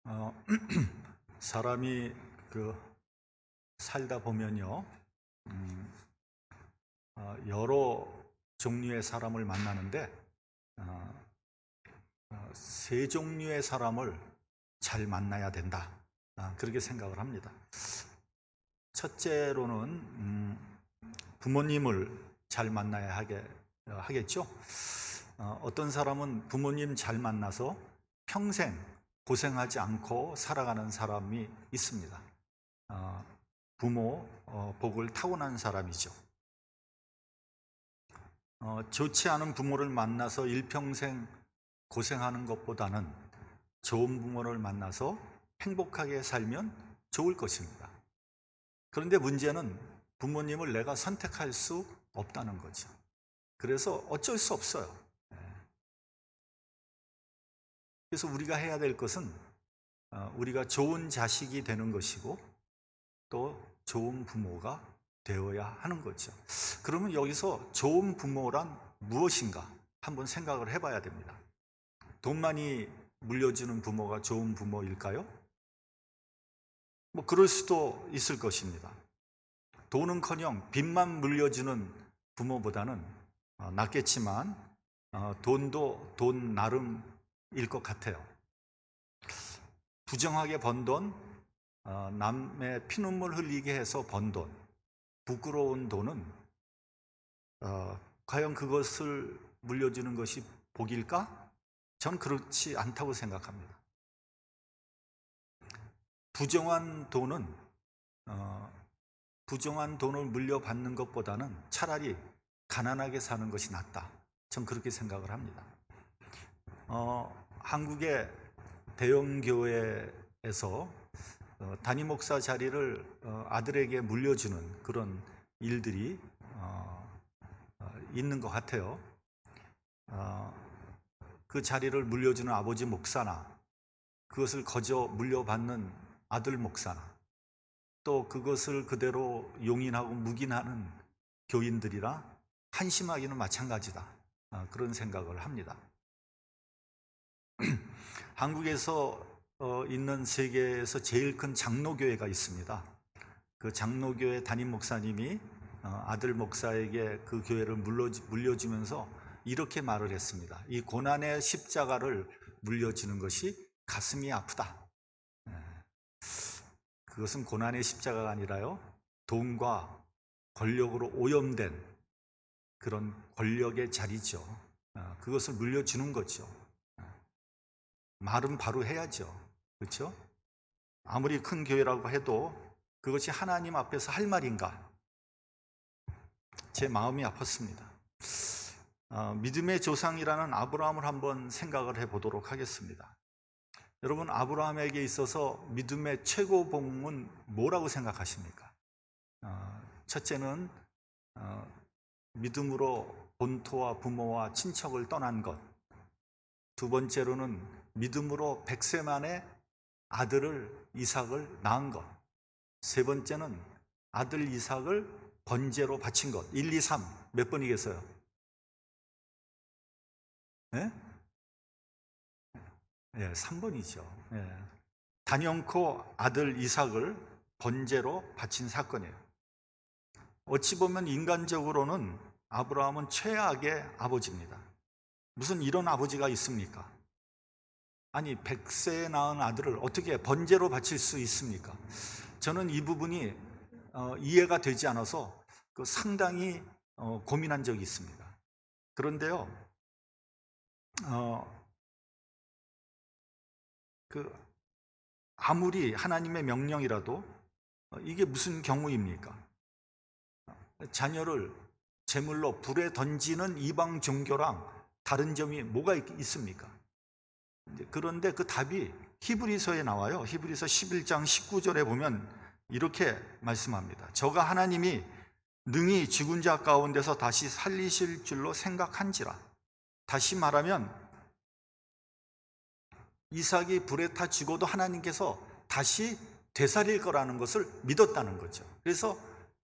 어, 사람이 살다 보면요, 음, 여러 종류의 사람을 만나는데 세 종류의 사람을 잘 만나야 된다. 그렇게 생각을 합니다. 첫째로는 부모님을 잘 만나야 하겠죠. 어떤 사람은 부모님 잘 만나서 평생 고생하지 않고 살아가는 사람이 있습니다. 부모 복을 타고난 사람이죠. 좋지 않은 부모를 만나서 일평생 고생하는 것보다는 좋은 부모를 만나서 행복하게 살면 좋을 것입니다. 그런데 문제는 부모님을 내가 선택할 수 없다는 거죠. 그래서 어쩔 수 없어요. 그래서 우리가 해야 될 것은 우리가 좋은 자식이 되는 것이고 또 좋은 부모가 되어야 하는 거죠. 그러면 여기서 좋은 부모란 무엇인가 한번 생각을 해봐야 됩니다. 돈 많이 물려주는 부모가 좋은 부모일까요? 그럴 수도 있을 것입니다. 돈은커녕 빚만 물려주는 부모보다는 낫겠지만 돈도 돈 나름일 것 같아요. 부정하게 번 돈, 남의 피눈물 흘리게 해서 번 돈, 부끄러운 돈은 과연 그것을 물려주는 것이 복일까? 전 그렇지 않다고 생각합니다. 부정한 돈은 부정한 돈을 물려받는 것보다는 차라리 가난하게 사는 것이 낫다. 전 그렇게 생각을 합니다. 한국의 대형 교회에서 담임 목사 자리를 아들에게 물려주는 그런 일들이 있는 것 같아요. 그 자리를 물려주는 아버지 목사나 그것을 거저 물려받는 아들 목사나 또 그것을 그대로 용인하고 묵인하는 교인들이라 한심하기는 마찬가지다. 그런 생각을 합니다. 한국에서 있는 세계에서 제일 큰 장로교회가 있습니다. 그 장로교회 담임 목사님이 아들 목사에게 그 교회를 물려주면서 이렇게 말을 했습니다. 이 고난의 십자가를 물려주는 것이 가슴이 아프다. 그것은 고난의 십자가가 아니라요, 돈과 권력으로 오염된 그런 권력의 자리죠. 그것을 물려주는 거죠. 말은 바로 해야죠. 그렇죠? 아무리 큰 교회라고 해도 그것이 하나님 앞에서 할 말인가? 제 마음이 아팠습니다. 믿음의 조상이라는 아브라함을 한번 생각을 해보도록 하겠습니다. 여러분, 아브라함에게 있어서 믿음의 최고봉은 뭐라고 생각하십니까? 첫째는 믿음으로 본토와 부모와 친척을 떠난 것. 두 번째로는 믿음으로 100세 만에 아들을 이삭을 낳은 것. 세 번째는 아들 이삭을 번제로 바친 것. 1, 2, 3 몇 번이겠어요? 네? 예, 3번이죠. 예. 단연코 아들 이삭을 번제로 바친 사건이에요. 어찌 보면 인간적으로는 아브라함은 최악의 아버지입니다. 무슨 이런 아버지가 있습니까? 아니, 100세에 낳은 아들을 어떻게 번제로 바칠 수 있습니까? 저는 이 부분이 이해가 되지 않아서 상당히 고민한 적이 있습니다. 그런데요, 아무리 하나님의 명령이라도 이게 무슨 경우입니까? 자녀를 제물로 불에 던지는 이방 종교랑 다른 점이 뭐가 있습니까? 그런데 그 답이 히브리서에 나와요. 히브리서 11장 19절에 보면 이렇게 말씀합니다. 저가 하나님이 능히 죽은 자 가운데서 다시 살리실 줄로 생각한지라. 다시 말하면 이삭이 불에 타 죽어도 하나님께서 다시 되살릴 거라는 것을 믿었다는 거죠. 그래서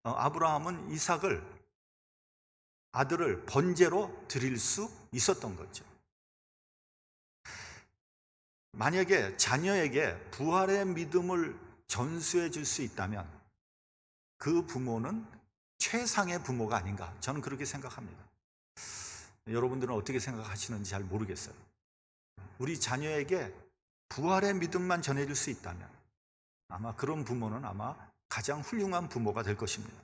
아브라함은 이삭을, 아들을 번제로 드릴 수 있었던 거죠. 만약에 자녀에게 부활의 믿음을 전수해 줄 수 있다면 그 부모는 최상의 부모가 아닌가, 저는 그렇게 생각합니다. 여러분들은 어떻게 생각하시는지 잘 모르겠어요. 우리 자녀에게 부활의 믿음만 전해줄 수 있다면 아마 그런 부모는 아마 가장 훌륭한 부모가 될 것입니다.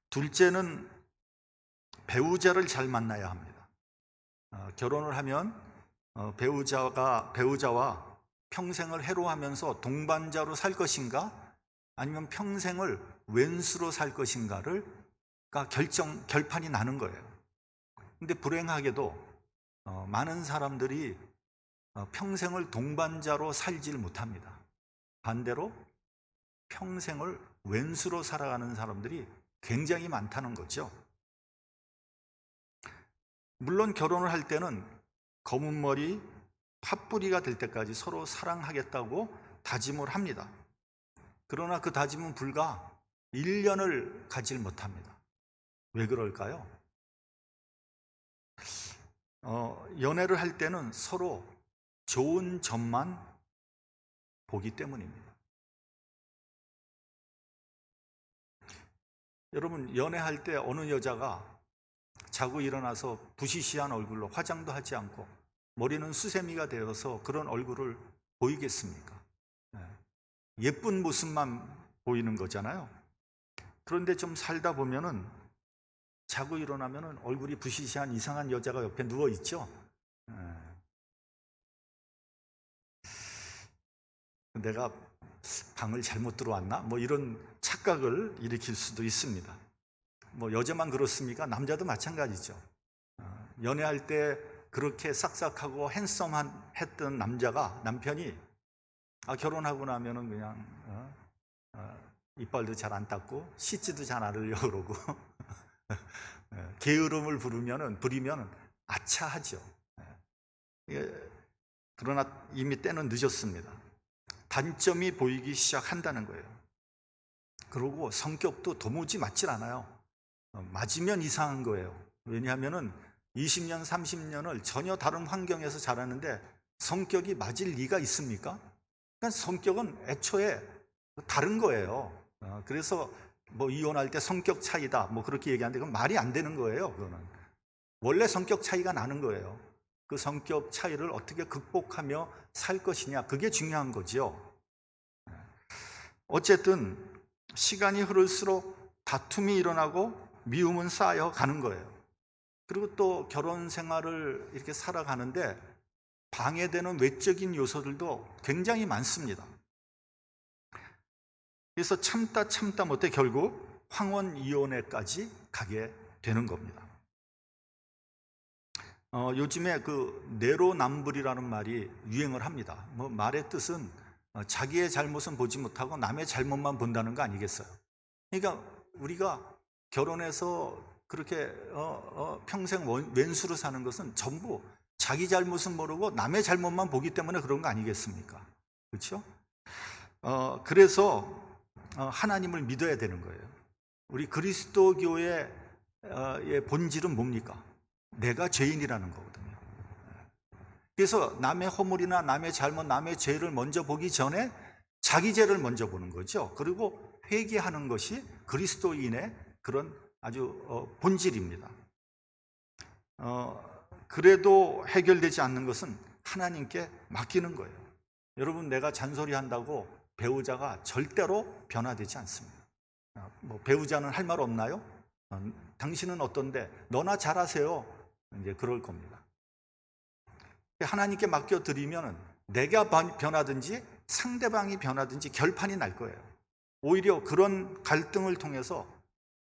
둘째는 배우자를 잘 만나야 합니다. 결혼을 하면 배우자와 평생을 해로하면서 동반자로 살 것인가 아니면 평생을 왼수로 살 것인가를 결판이 나는 거예요. 근데 불행하게도 많은 사람들이 평생을 동반자로 살질 못합니다. 반대로 평생을 왼수로 살아가는 사람들이 굉장히 많다는 거죠. 물론 결혼을 할 때는 검은 머리, 팥뿌리가 될 때까지 서로 사랑하겠다고 다짐을 합니다. 그러나 그 다짐은 불과 1년을 가질 못합니다. 왜 그럴까요? 연애를 할 때는 서로 좋은 점만 보기 때문입니다. 여러분, 연애할 때 어느 여자가 자고 일어나서 부시시한 얼굴로 화장도 하지 않고 머리는 수세미가 되어서 그런 얼굴을 보이겠습니까? 예쁜 모습만 보이는 거잖아요. 그런데 좀 살다 보면은 자고 일어나면은 얼굴이 부시시한 이상한 여자가 옆에 누워 있죠. 내가 방을 잘못 들어왔나? 뭐 이런 착각을 일으킬 수도 있습니다. 뭐 여자만 그렇습니까? 남자도 마찬가지죠. 연애할 때 그렇게 싹싹하고 핸섬했던 남편이 결혼하고 나면은 그냥 이빨도 잘 안 닦고 씻지도 잘 안 하려고 그러고 게으름을 부리면은 아차하죠. 그러나 이미 때는 늦었습니다. 단점이 보이기 시작한다는 거예요. 그리고 성격도 도무지 맞질 않아요. 맞으면 이상한 거예요. 왜냐하면은 20년, 30년을 전혀 다른 환경에서 자라는데 성격이 맞을 리가 있습니까? 그러니까 성격은 애초에 다른 거예요. 그래서 뭐 이혼할 때 성격 차이다 뭐 그렇게 얘기하는데 그건 말이 안 되는 거예요. 그거는 원래 성격 차이가 나는 거예요. 그 성격 차이를 어떻게 극복하며 살 것이냐, 그게 중요한 거죠. 어쨌든 시간이 흐를수록 다툼이 일어나고 미움은 쌓여가는 거예요. 그리고 또 결혼 생활을 이렇게 살아가는데 방해되는 외적인 요소들도 굉장히 많습니다. 그래서 참다 못해 결국 황혼이혼에까지 가게 되는 겁니다. 요즘에 그 내로남불이라는 말이 유행을 합니다. 뭐 말의 뜻은 자기의 잘못은 보지 못하고 남의 잘못만 본다는 거 아니겠어요? 그러니까 우리가 결혼해서 그렇게 평생 왼수로 사는 것은 전부 자기 잘못은 모르고 남의 잘못만 보기 때문에 그런 거 아니겠습니까? 그렇죠? 그래서 하나님을 믿어야 되는 거예요. 우리 그리스도교의 본질은 뭡니까? 내가 죄인이라는 거거든요. 그래서 남의 허물이나 남의 잘못, 남의 죄를 먼저 보기 전에 자기 죄를 먼저 보는 거죠. 그리고 회개하는 것이 그리스도인의 그런 아주 본질입니다. 그래도 해결되지 않는 것은 하나님께 맡기는 거예요. 여러분, 내가 잔소리한다고 배우자가 절대로 변화되지 않습니다. 뭐 배우자는 할 말 없나요? 당신은 어떤데? 너나 잘하세요. 이제 그럴 겁니다. 하나님께 맡겨드리면 내가 변하든지 상대방이 변하든지 결판이 날 거예요. 오히려 그런 갈등을 통해서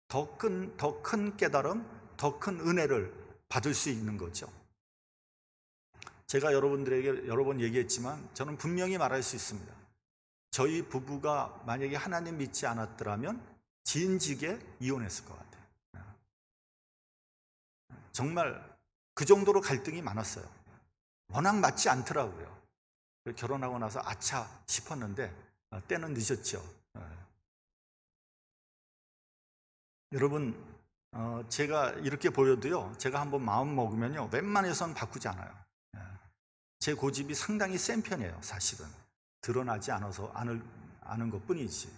더 큰 깨달음, 더 큰 은혜를 받을 수 있는 거죠. 제가 여러분들에게 여러 번 얘기했지만 저는 분명히 말할 수 있습니다. 저희 부부가 만약에 하나님 믿지 않았더라면 진즉에 이혼했을 것 같아요. 정말 그 정도로 갈등이 많았어요. 워낙 맞지 않더라고요. 결혼하고 나서 아차 싶었는데 때는 늦었죠. 여러분, 제가 이렇게 보여도요, 제가 한번 마음 먹으면요 웬만해선 바꾸지 않아요. 제 고집이 상당히 센 편이에요. 사실은 드러나지 않아서 아는 것뿐이지.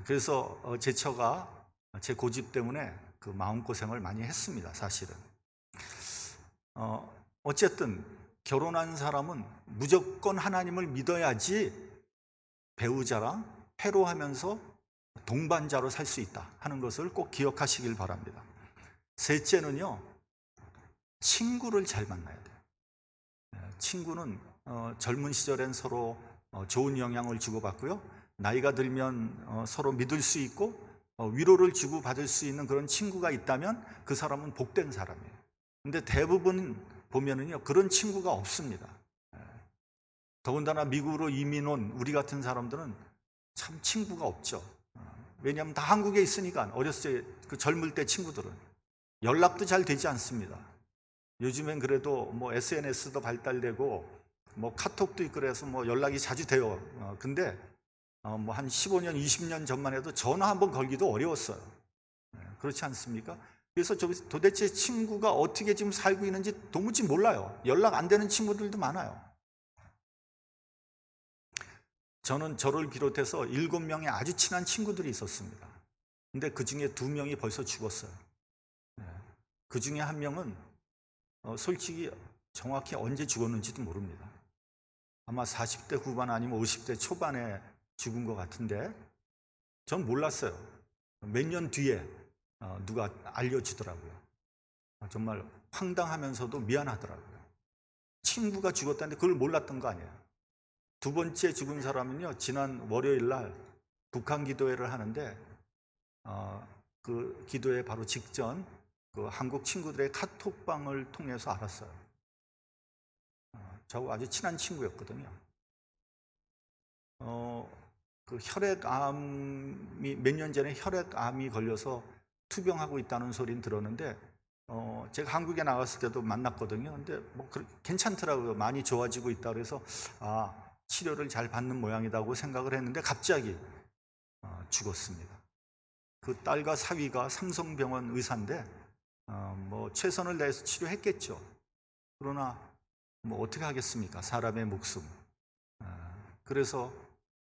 그래서 제 처가 제 고집 때문에 그 마음고생을 많이 했습니다. 사실은 어쨌든 결혼한 사람은 무조건 하나님을 믿어야지 배우자랑 회로하면서 동반자로 살 수 있다 하는 것을 꼭 기억하시길 바랍니다. 셋째는요, 친구를 잘 만나야 돼요. 친구는 젊은 시절엔 서로 좋은 영향을 주고받고요, 나이가 들면 서로 믿을 수 있고 위로를 주고받을 수 있는 그런 친구가 있다면 그 사람은 복된 사람이에요. 근데 대부분 보면은요, 그런 친구가 없습니다. 더군다나 미국으로 이민 온 우리 같은 사람들은 참 친구가 없죠. 왜냐하면 다 한국에 있으니까. 어렸을 때 그 젊을 때 친구들은 연락도 잘 되지 않습니다. 요즘엔 그래도 뭐 SNS도 발달되고 뭐 카톡도 있고 그래서 뭐 연락이 자주 돼요. 근데 뭐 한 15년, 20년 전만 해도 전화 한번 걸기도 어려웠어요. 그렇지 않습니까? 그래서 도대체 친구가 어떻게 지금 살고 있는지 도무지 몰라요. 연락 안 되는 친구들도 많아요. 저는 저를 비롯해서 7명의 아주 친한 친구들이 있었습니다. 근데 그 중에 2명이 벌써 죽었어요. 그 중에 1명은 솔직히 정확히 언제 죽었는지도 모릅니다. 아마 40대 후반 아니면 50대 초반에 죽은 것 같은데 전 몰랐어요. 몇 년 뒤에 누가 알려주더라고요. 정말 황당하면서도 미안하더라고요. 친구가 죽었다는데 그걸 몰랐던 거 아니에요. 2번째 죽은 사람은요, 지난 월요일 날 북한 기도회를 하는데 그 기도회 바로 직전 그 한국 친구들의 카톡방을 통해서 알았어요. 저하고 아주 친한 친구였거든요. 그 혈액암이 몇 년 전에 혈액암이 걸려서 투병하고 있다는 소리는 들었는데 제가 한국에 나갔을 때도 만났거든요. 근데 뭐 괜찮더라고요. 많이 좋아지고 있다 그래서 치료를 잘 받는 모양이라고 생각을 했는데 갑자기 죽었습니다. 그 딸과 사위가 삼성병원 의사인데 뭐 최선을 다해서 치료했겠죠. 그러나 뭐 어떻게 하겠습니까? 사람의 목숨. 그래서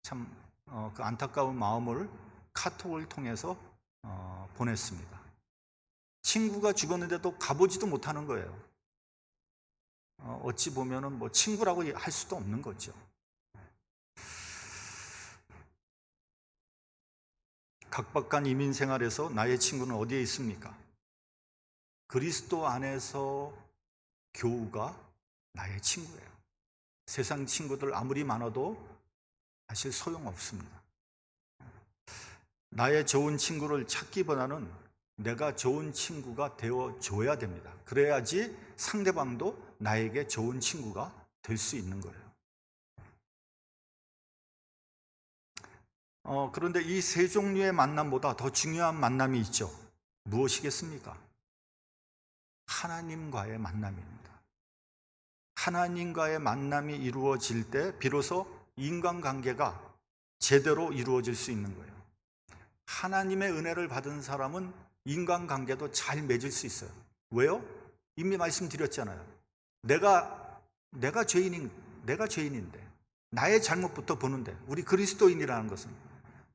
참 그 안타까운 마음을 카톡을 통해서 보냈습니다. 친구가 죽었는데도 가보지도 못하는 거예요. 어찌 보면은 뭐 친구라고 할 수도 없는 거죠. 각박한 이민 생활에서 나의 친구는 어디에 있습니까? 그리스도 안에서 교우가 나의 친구예요. 세상 친구들 아무리 많아도 사실 소용없습니다. 나의 좋은 친구를 찾기보다는 내가 좋은 친구가 되어줘야 됩니다. 그래야지 상대방도 나에게 좋은 친구가 될 수 있는 거예요. 그런데 이 세 종류의 만남보다 더 중요한 만남이 있죠. 무엇이겠습니까? 하나님과의 만남입니다. 하나님과의 만남이 이루어질 때 비로소 인간관계가 제대로 이루어질 수 있는 거예요. 하나님의 은혜를 받은 사람은 인간관계도 잘 맺을 수 있어요. 왜요? 이미 말씀드렸잖아요. 내가 죄인인데 나의 잘못부터 보는데, 우리 그리스도인이라는 것은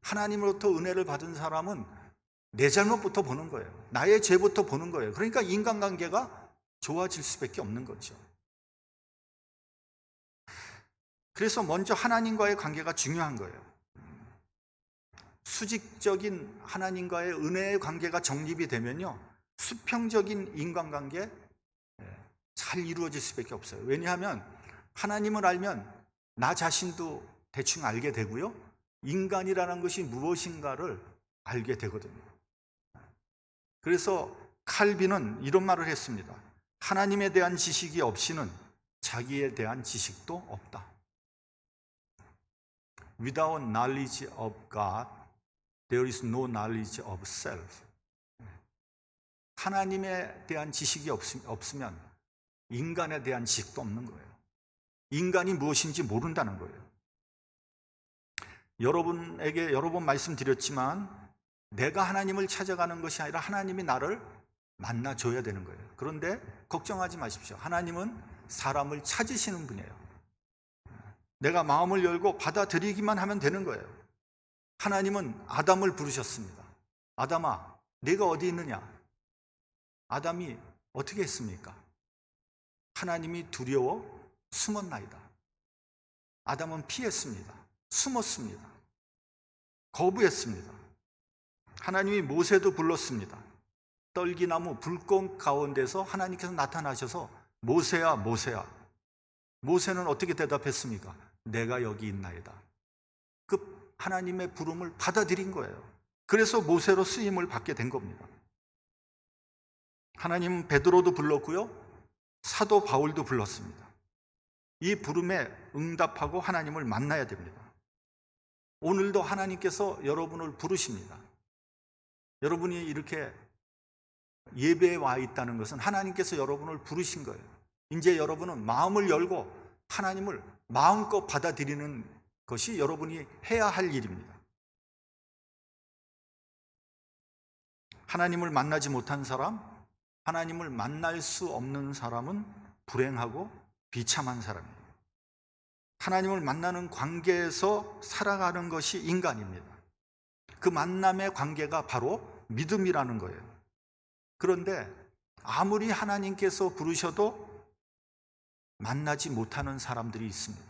하나님으로부터 은혜를 받은 사람은 내 잘못부터 보는 거예요. 나의 죄부터 보는 거예요. 그러니까 인간관계가 좋아질 수밖에 없는 거죠. 그래서 먼저 하나님과의 관계가 중요한 거예요. 수직적인 하나님과의 은혜의 관계가 정립이 되면요, 수평적인 인간관계 잘 이루어질 수밖에 없어요. 왜냐하면 하나님을 알면 나 자신도 대충 알게 되고요, 인간이라는 것이 무엇인가를 알게 되거든요. 그래서 칼빈은 이런 말을 했습니다. 하나님에 대한 지식이 없이는 자기에 대한 지식도 없다. Without knowledge of God, there is no knowledge of self. 하나님에 대한 지식이 없으면 인간에 대한 지식도 없는 거예요. 인간이 무엇인지 모른다는 거예요. 여러분에게 여러 번 말씀드렸지만 내가 하나님을 찾아가는 것이 아니라 하나님이 나를 만나줘야 되는 거예요. 그런데 걱정하지 마십시오. 하나님은 사람을 찾으시는 분이에요. 내가 마음을 열고 받아들이기만 하면 되는 거예요. 하나님은 아담을 부르셨습니다. 아담아, 네가 어디 있느냐? 아담이 어떻게 했습니까? 하나님이 두려워 숨었나이다. 아담은 피했습니다. 숨었습니다. 거부했습니다. 하나님이 모세도 불렀습니다. 떨기나무 불꽃 가운데서 하나님께서 나타나셔서 모세야, 모세야. 모세는 어떻게 대답했습니까? 내가 여기 있나이다. 그 하나님의 부름을 받아들인 거예요. 그래서 모세로 쓰임을 받게 된 겁니다. 하나님은 베드로도 불렀고요, 사도 바울도 불렀습니다. 이 부름에 응답하고 하나님을 만나야 됩니다. 오늘도 하나님께서 여러분을 부르십니다. 여러분이 이렇게 예배에 와 있다는 것은 하나님께서 여러분을 부르신 거예요. 이제 여러분은 마음을 열고 하나님을 마음껏 받아들이는 것이 여러분이 해야 할 일입니다. 하나님을 만나지 못한 사람, 하나님을 만날 수 없는 사람은 불행하고 비참한 사람입니다. 하나님을 만나는 관계에서 살아가는 것이 인간입니다. 그 만남의 관계가 바로 믿음이라는 거예요. 그런데 아무리 하나님께서 부르셔도 만나지 못하는 사람들이 있습니다.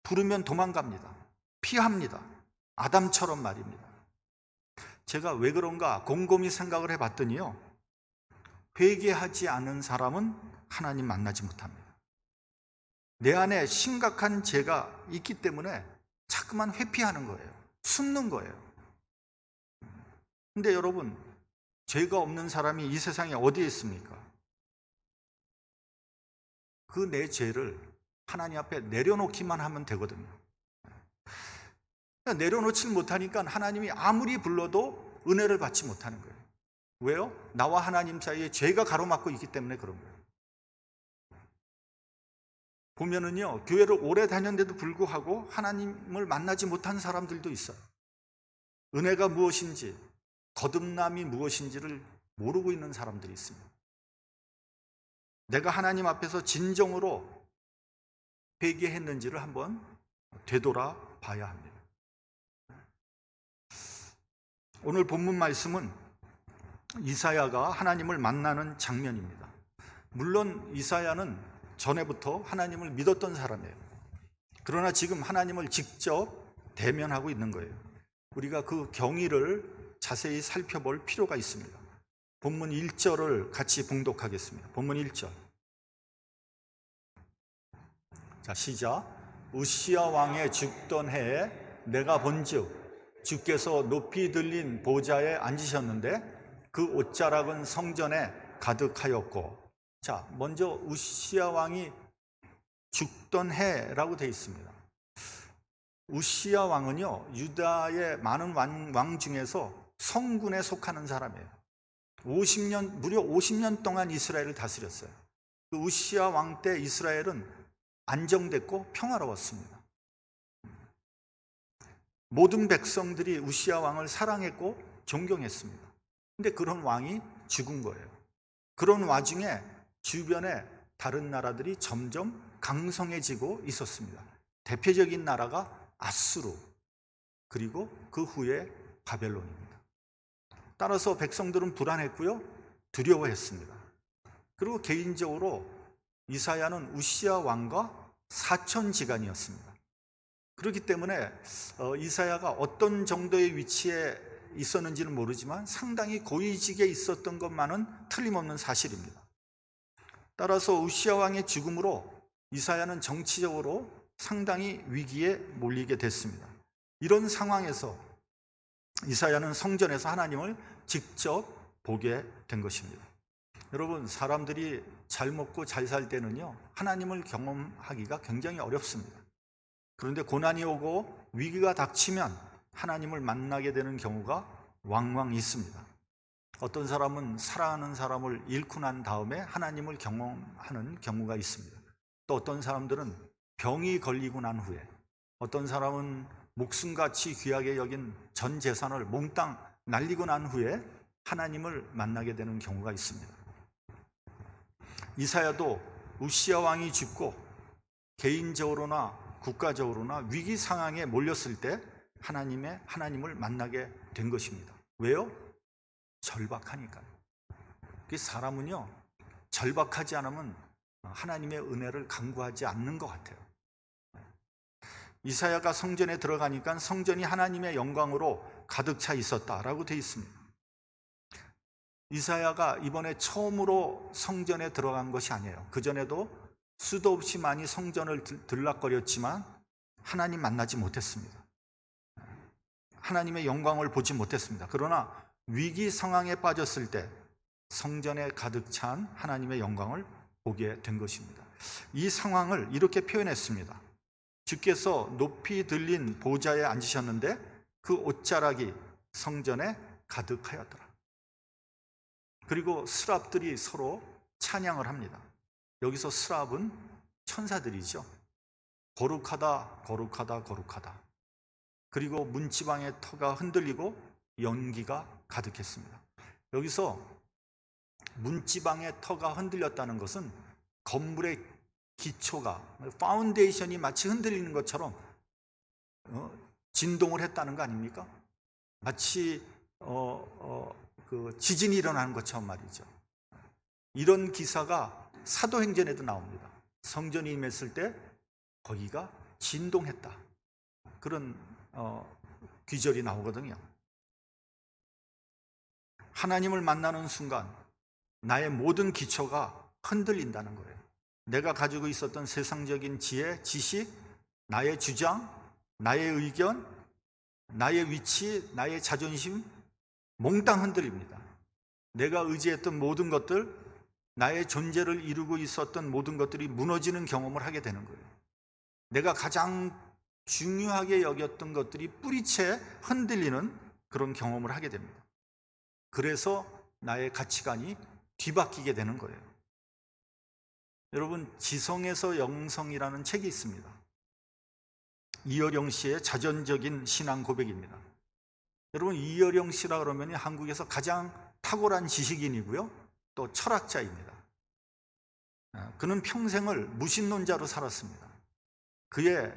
부르면 도망갑니다. 피합니다. 아담처럼 말입니다. 제가 왜 그런가 곰곰이 생각을 해봤더니요, 회개하지 않은 사람은 하나님 만나지 못합니다. 내 안에 심각한 죄가 있기 때문에 자꾸만 회피하는 거예요. 숨는 거예요. 근데 여러분, 죄가 없는 사람이 이 세상에 어디에 있습니까? 그 내 죄를 하나님 앞에 내려놓기만 하면 되거든요. 내려놓지 못하니까 하나님이 아무리 불러도 은혜를 받지 못하는 거예요. 왜요? 나와 하나님 사이에 죄가 가로막고 있기 때문에 그런 거예요. 보면은요, 교회를 오래 다녔는데도 불구하고 하나님을 만나지 못한 사람들도 있어요. 은혜가 무엇인지, 거듭남이 무엇인지를 모르고 있는 사람들이 있습니다. 내가 하나님 앞에서 진정으로 회개했는지를 한번 되돌아 봐야 합니다. 오늘 본문 말씀은 이사야가 하나님을 만나는 장면입니다. 물론 이사야는 전에부터 하나님을 믿었던 사람이에요. 그러나 지금 하나님을 직접 대면하고 있는 거예요. 우리가 그 경위를 자세히 살펴볼 필요가 있습니다. 본문 1절을 같이 봉독하겠습니다. 본문 1절. 자, 시작. 우시야 왕의 죽던 해에 내가 본즉 주께서 높이 들린 보좌에 앉으셨는데 그 옷자락은 성전에 가득하였고. 자, 먼저 우시야 왕이 죽던 해라고 되어 있습니다. 우시야 왕은요, 유다의 많은 왕 중에서 성군에 속하는 사람이에요. 무려 50년 동안 이스라엘을 다스렸어요. 그 우시야 왕 때 이스라엘은 안정됐고 평화로웠습니다. 모든 백성들이 우시야 왕을 사랑했고 존경했습니다. 근데 그런 왕이 죽은 거예요. 그런 와중에 주변에 다른 나라들이 점점 강성해지고 있었습니다. 대표적인 나라가 아수르, 그리고 그 후에 바벨론입니다. 따라서 백성들은 불안했고요, 두려워했습니다. 그리고 개인적으로 이사야는 우시야 왕과 사촌지간이었습니다. 그렇기 때문에 이사야가 어떤 정도의 위치에 있었는지는 모르지만 상당히 고위직에 있었던 것만은 틀림없는 사실입니다. 따라서 우시야 왕의 죽음으로 이사야는 정치적으로 상당히 위기에 몰리게 됐습니다. 이런 상황에서 이사야는 성전에서 하나님을 직접 보게 된 것입니다. 여러분, 사람들이 잘 먹고 잘 살 때는요, 하나님을 경험하기가 굉장히 어렵습니다. 그런데 고난이 오고 위기가 닥치면 하나님을 만나게 되는 경우가 왕왕 있습니다. 어떤 사람은 사랑하는 사람을 잃고 난 다음에 하나님을 경험하는 경우가 있습니다. 또 어떤 사람들은 병이 걸리고 난 후에, 어떤 사람은 목숨같이 귀하게 여긴 전 재산을 몽땅 날리고 난 후에 하나님을 만나게 되는 경우가 있습니다. 이사야도 우시야 왕이 죽고 개인적으로나 국가적으로나 위기 상황에 몰렸을 때 하나님을 만나게 된 것입니다. 왜요? 절박하니까요. 사람은요, 절박하지 않으면 하나님의 은혜를 간구하지 않는 것 같아요. 이사야가 성전에 들어가니까 성전이 하나님의 영광으로 가득 차 있었다라고 되어 있습니다. 이사야가 이번에 처음으로 성전에 들어간 것이 아니에요. 그전에도 수도 없이 많이 성전을 들락거렸지만 하나님 만나지 못했습니다. 하나님의 영광을 보지 못했습니다. 그러나 위기 상황에 빠졌을 때 성전에 가득 찬 하나님의 영광을 보게 된 것입니다. 이 상황을 이렇게 표현했습니다. 주께서 높이 들린 보좌에 앉으셨는데 그 옷자락이 성전에 가득하였더라. 그리고 스랍들이 서로 찬양을 합니다. 여기서 스랍은 천사들이죠. 거룩하다, 거룩하다, 거룩하다. 그리고 문지방의 터가 흔들리고 연기가 가득했습니다. 여기서 문지방의 터가 흔들렸다는 것은 건물의 기초가, 파운데이션이 마치 흔들리는 것처럼 진동을 했다는 거 아닙니까? 마치 그 지진이 일어나는 것처럼 말이죠. 이런 기사가 사도행전에도 나옵니다. 성전이 임했을 때 거기가 진동했다. 그런 귀절이 나오거든요. 하나님을 만나는 순간 나의 모든 기초가 흔들린다는 거예요. 내가 가지고 있었던 세상적인 지혜, 지식, 나의 주장, 나의 의견, 나의 위치, 나의 자존심 몽땅 흔들립니다. 내가 의지했던 모든 것들, 나의 존재를 이루고 있었던 모든 것들이 무너지는 경험을 하게 되는 거예요. 내가 가장 중요하게 여겼던 것들이 뿌리채 흔들리는 그런 경험을 하게 됩니다. 그래서 나의 가치관이 뒤바뀌게 되는 거예요. 여러분, 지성에서 영성이라는 책이 있습니다. 이어령 씨의 자전적인 신앙 고백입니다. 여러분, 이어령 씨라 그러면 한국에서 가장 탁월한 지식인이고요, 또 철학자입니다. 그는 평생을 무신론자로 살았습니다. 그의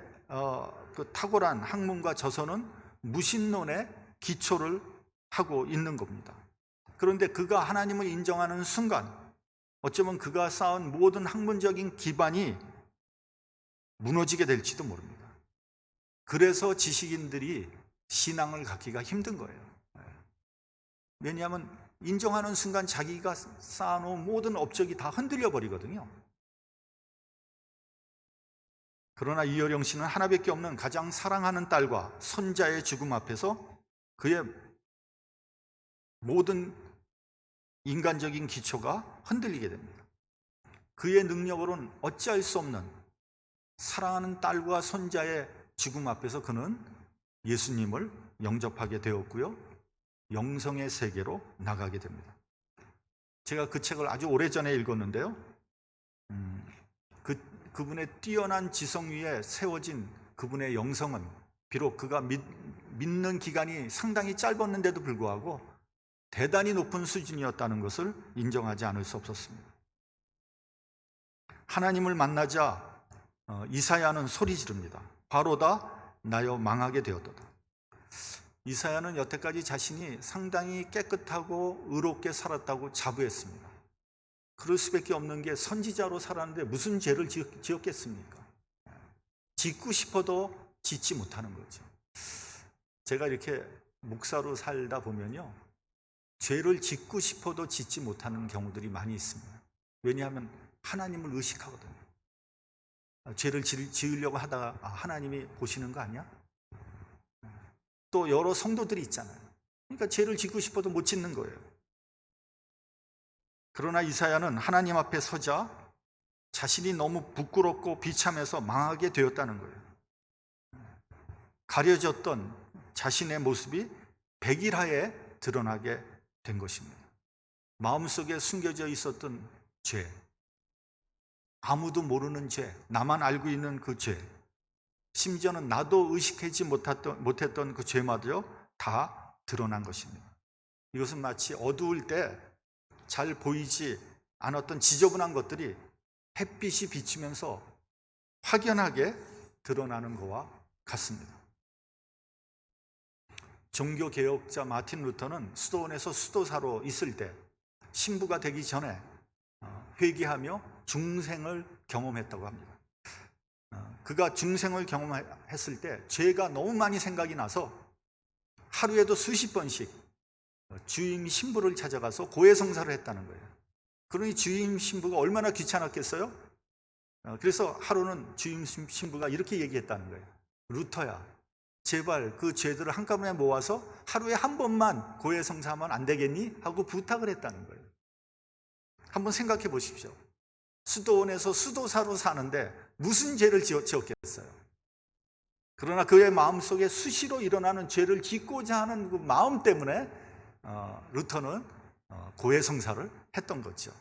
그 탁월한 학문과 저서는 무신론의 기초를 하고 있는 겁니다. 그런데 그가 하나님을 인정하는 순간 어쩌면 그가 쌓은 모든 학문적인 기반이 무너지게 될지도 모릅니다. 그래서 지식인들이 신앙을 갖기가 힘든 거예요. 왜냐하면 인정하는 순간 자기가 쌓아놓은 모든 업적이 다 흔들려 버리거든요. 그러나 이어령 씨는 하나밖에 없는 가장 사랑하는 딸과 손자의 죽음 앞에서 그의 모든 인간적인 기초가 흔들리게 됩니다. 그의 능력으로는 어찌할 수 없는 사랑하는 딸과 손자의 죽음 앞에서 그는 예수님을 영접하게 되었고요, 영성의 세계로 나가게 됩니다. 제가 그 책을 아주 오래전에 읽었는데요, 그분의 뛰어난 지성 위에 세워진 그분의 영성은 비록 그가 믿는 기간이 상당히 짧았는데도 불구하고 대단히 높은 수준이었다는 것을 인정하지 않을 수 없었습니다. 하나님을 만나자 이사야는 소리 지릅니다. 바로다 나여 망하게 되었도다. 이사야는 여태까지 자신이 상당히 깨끗하고 의롭게 살았다고 자부했습니다. 그럴 수밖에 없는 게 선지자로 살았는데 무슨 죄를 지었겠습니까? 짓고 싶어도 짓지 못하는 거죠. 제가 이렇게 목사로 살다 보면요, 죄를 짓고 싶어도 짓지 못하는 경우들이 많이 있습니다. 왜냐하면 하나님을 의식하거든요. 죄를 지으려고 하다가 하나님이 보시는 거 아니야? 또 여러 성도들이 있잖아요. 그러니까 죄를 짓고 싶어도 못 짓는 거예요. 그러나 이사야는 하나님 앞에 서자 자신이 너무 부끄럽고 비참해서 망하게 되었다는 거예요. 가려졌던 자신의 모습이 백일하에 드러나게 된 것입니다. 마음속에 숨겨져 있었던 죄, 아무도 모르는 죄, 나만 알고 있는 그 죄, 심지어는 나도 의식하지 못했던 그 죄마저 다 드러난 것입니다. 이것은 마치 어두울 때 잘 보이지 않았던 지저분한 것들이 햇빛이 비치면서 확연하게 드러나는 것과 같습니다. 종교개혁자 마틴 루터는 수도원에서 수도사로 있을 때 신부가 되기 전에 회개하며 중생을 경험했다고 합니다. 그가 중생을 경험했을 때 죄가 너무 많이 생각이 나서 하루에도 수십 번씩 주임 신부를 찾아가서 고해성사를 했다는 거예요. 그러니 주임 신부가 얼마나 귀찮았겠어요? 그래서 하루는 주임 신부가 이렇게 얘기했다는 거예요. 루터야, 제발 그 죄들을 한꺼번에 모아서 하루에 한 번만 고해성사하면 안 되겠니? 하고 부탁을 했다는 거예요. 한번 생각해 보십시오. 수도원에서 수도사로 사는데 무슨 죄를 지었겠어요? 그러나 그의 마음속에 수시로 일어나는 죄를 짓고자 하는 그 마음 때문에 루터는 고해성사를 했던 거죠.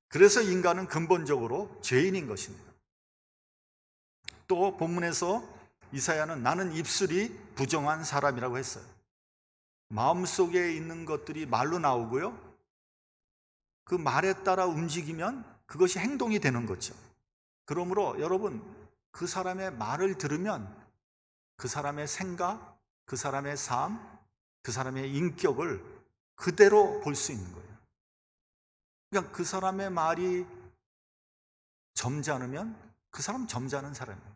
그래서 인간은 근본적으로 죄인인 것입니다. 또 본문에서 이사야는 나는 입술이 부정한 사람이라고 했어요. 마음속에 있는 것들이 말로 나오고요, 그 말에 따라 움직이면 그것이 행동이 되는 거죠. 그러므로 여러분, 그 사람의 말을 들으면 그 사람의 생각, 그 사람의 삶, 그 사람의 인격을 그대로 볼 수 있는 거예요. 그러니까 그 사람의 말이 점잖으면 그 사람 점잖은 사람이에요.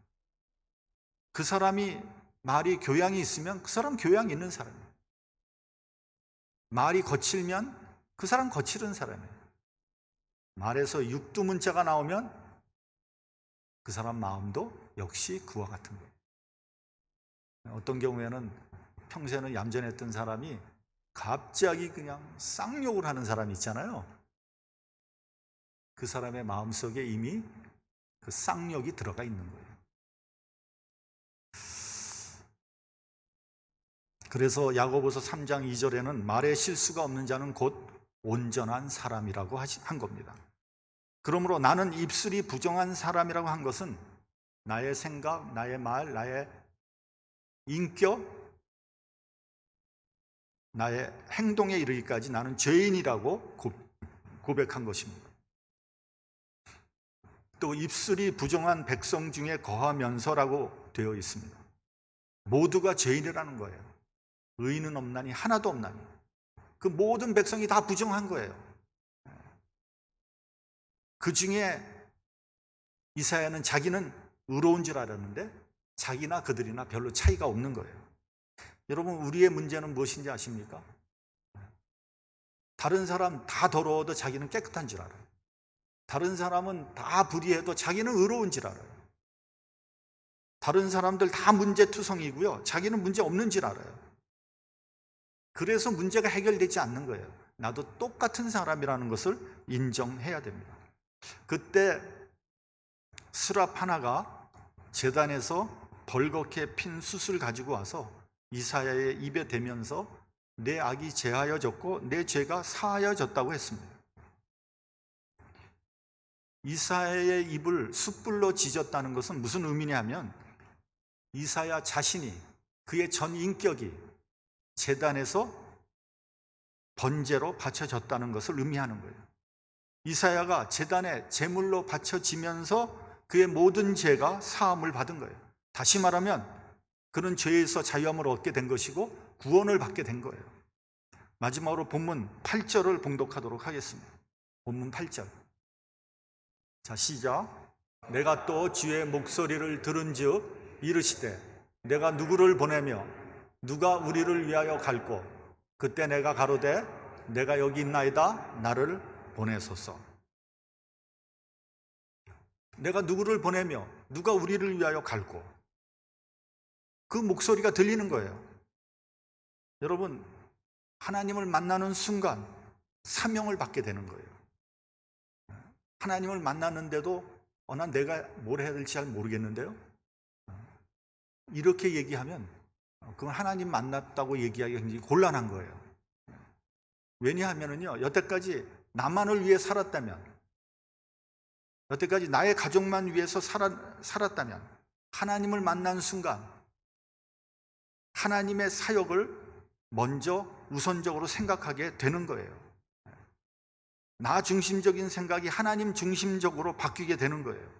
그 사람이 말이 교양이 있으면 그 사람 교양이 있는 사람이에요. 말이 거칠면 그 사람 거칠은 사람이에요. 말에서 육두문자가 나오면 그 사람 마음도 역시 그와 같은 거예요. 어떤 경우에는 평소에는 얌전했던 사람이 갑자기 그냥 쌍욕을 하는 사람이 있잖아요. 그 사람의 마음속에 이미 그 쌍욕이 들어가 있는 거예요. 그래서 야고보서 3장 2절에는 말에 실수가 없는 자는 곧 온전한 사람이라고 한 겁니다. 그러므로 나는 입술이 부정한 사람이라고 한 것은 나의 생각, 나의 말, 나의 인격, 나의 행동에 이르기까지 나는 죄인이라고 고백한 것입니다. 또 입술이 부정한 백성 중에 거하면서라고 되어 있습니다. 모두가 죄인이라는 거예요. 의인은 없나니 하나도 없나니. 그 모든 백성이 다 부정한 거예요. 그 중에 이사야는 자기는 의로운 줄 알았는데 자기나 그들이나 별로 차이가 없는 거예요. 여러분, 우리의 문제는 무엇인지 아십니까? 다른 사람 다 더러워도 자기는 깨끗한 줄 알아요. 다른 사람은 다 불의해도 자기는 의로운 줄 알아요. 다른 사람들 다 문제투성이고요, 자기는 문제 없는 줄 알아요. 그래서 문제가 해결되지 않는 거예요. 나도 똑같은 사람이라는 것을 인정해야 됩니다. 그때 스랍 하나가 제단에서 벌겋게 핀 숯을 가지고 와서 이사야의 입에 대면서 내 악이 제하여졌고 내 죄가 사하여졌다고 했습니다. 이사야의 입을 숯불로 지졌다는 것은 무슨 의미냐면 이사야 자신이, 그의 전 인격이 제단에서 번제로 바쳐졌다는 것을 의미하는 거예요. 이사야가 제단에 제물로 바쳐지면서 그의 모든 죄가 사함을 받은 거예요. 다시 말하면 그는 죄에서 자유함을 얻게 된 것이고 구원을 받게 된 거예요. 마지막으로 본문 8절을 봉독하도록 하겠습니다. 본문 8절. 자, 시작. 내가 또 주의 목소리를 들은즉 이르시되 내가 누구를 보내며 누가 우리를 위하여 갈꼬. 그때 내가 가로되 내가 여기 있나이다, 나를 보내소서. 내가 누구를 보내며 누가 우리를 위하여 갈꼬. 그 목소리가 들리는 거예요. 여러분, 하나님을 만나는 순간 사명을 받게 되는 거예요. 하나님을 만났는데도 난 내가 뭘 해야 될지 잘 모르겠는데요, 이렇게 얘기하면 그건 하나님 만났다고 얘기하기가 굉장히 곤란한 거예요. 왜냐하면요, 여태까지 나만을 위해 살았다면, 여태까지 나의 가족만 위해서 살았다면 하나님을 만난 순간 하나님의 사역을 먼저 우선적으로 생각하게 되는 거예요. 나 중심적인 생각이 하나님 중심적으로 바뀌게 되는 거예요.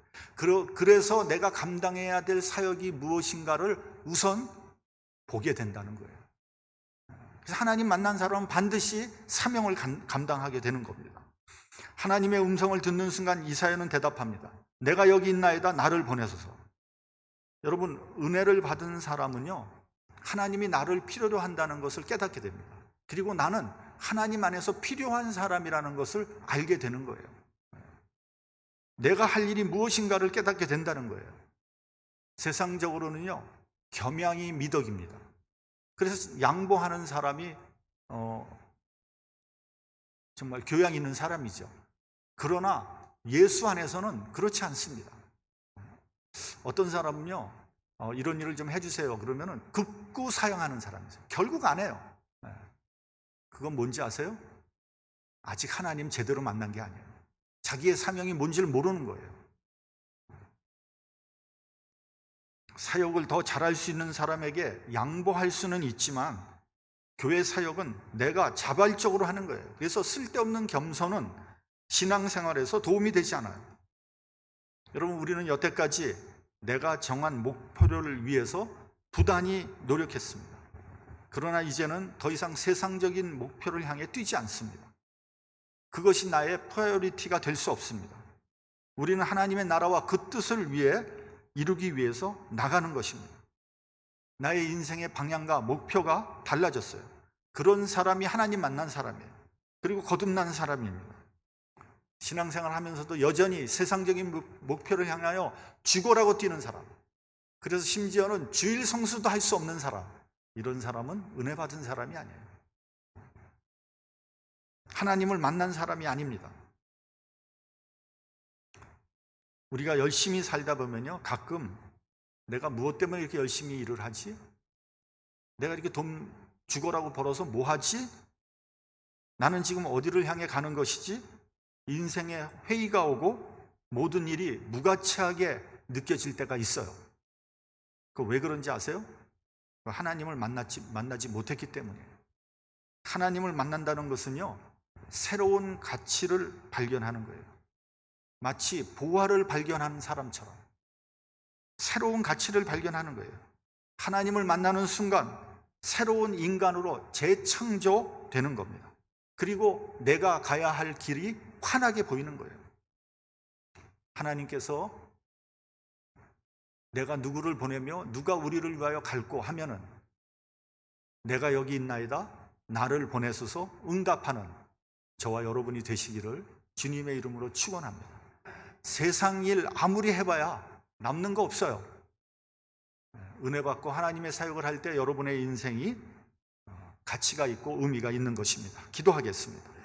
그래서 내가 감당해야 될 사역이 무엇인가를 우선 보게 된다는 거예요. 그래서 하나님 만난 사람은 반드시 사명을 감당하게 되는 겁니다. 하나님의 음성을 듣는 순간 이사야는 대답합니다. 내가 여기 있나이다, 나를 보내소서. 여러분, 은혜를 받은 사람은요, 하나님이 나를 필요로 한다는 것을 깨닫게 됩니다. 그리고 나는 하나님 안에서 필요한 사람이라는 것을 알게 되는 거예요. 내가 할 일이 무엇인가를 깨닫게 된다는 거예요. 세상적으로는요, 겸양이 미덕입니다. 그래서 양보하는 사람이 정말 교양 있는 사람이죠. 그러나 예수 안에서는 그렇지 않습니다. 어떤 사람은요, 이런 일을 좀 해주세요 그러면은 극구 사양하는 사람이죠. 결국 안 해요. 그건 뭔지 아세요? 아직 하나님 제대로 만난 게 아니에요. 자기의 사명이 뭔지를 모르는 거예요. 사역을 더 잘할 수 있는 사람에게 양보할 수는 있지만 교회 사역은 내가 자발적으로 하는 거예요. 그래서 쓸데없는 겸손은 신앙생활에서 도움이 되지 않아요. 여러분, 우리는 여태까지 내가 정한 목표를 위해서 부단히 노력했습니다. 그러나 이제는 더 이상 세상적인 목표를 향해 뛰지 않습니다. 그것이 나의 프라이어리티가 될 수 없습니다. 우리는 하나님의 나라와 그 뜻을 위해 이루기 위해서 나가는 것입니다. 나의 인생의 방향과 목표가 달라졌어요. 그런 사람이 하나님 만난 사람이에요. 그리고 거듭난 사람입니다. 신앙생활 하면서도 여전히 세상적인 목표를 향하여 죽어라고 뛰는 사람, 그래서 심지어는 주일 성수도 할 수 없는 사람, 이런 사람은 은혜 받은 사람이 아니에요. 하나님을 만난 사람이 아닙니다. 우리가 열심히 살다 보면요, 가끔 내가 무엇 때문에 이렇게 열심히 일을 하지? 내가 이렇게 돈 죽어라고 벌어서 뭐 하지? 나는 지금 어디를 향해 가는 것이지? 인생에 회의가 오고 모든 일이 무가치하게 느껴질 때가 있어요. 그 왜 그런지 아세요? 하나님을 만나지 못했기 때문이에요. 하나님을 만난다는 것은요, 새로운 가치를 발견하는 거예요. 마치 보화를 발견하는 사람처럼 새로운 가치를 발견하는 거예요. 하나님을 만나는 순간 새로운 인간으로 재창조되는 겁니다. 그리고 내가 가야 할 길이 환하게 보이는 거예요. 하나님께서 내가 누구를 보내며 누가 우리를 위하여 갈고 하면은 내가 여기 있나이다, 나를 보내소서 응답하는 저와 여러분이 되시기를 주님의 이름으로 축원합니다. 세상 일 아무리 해봐야 남는 거 없어요. 은혜 받고 하나님의 사역을 할 때 여러분의 인생이 가치가 있고 의미가 있는 것입니다. 기도하겠습니다.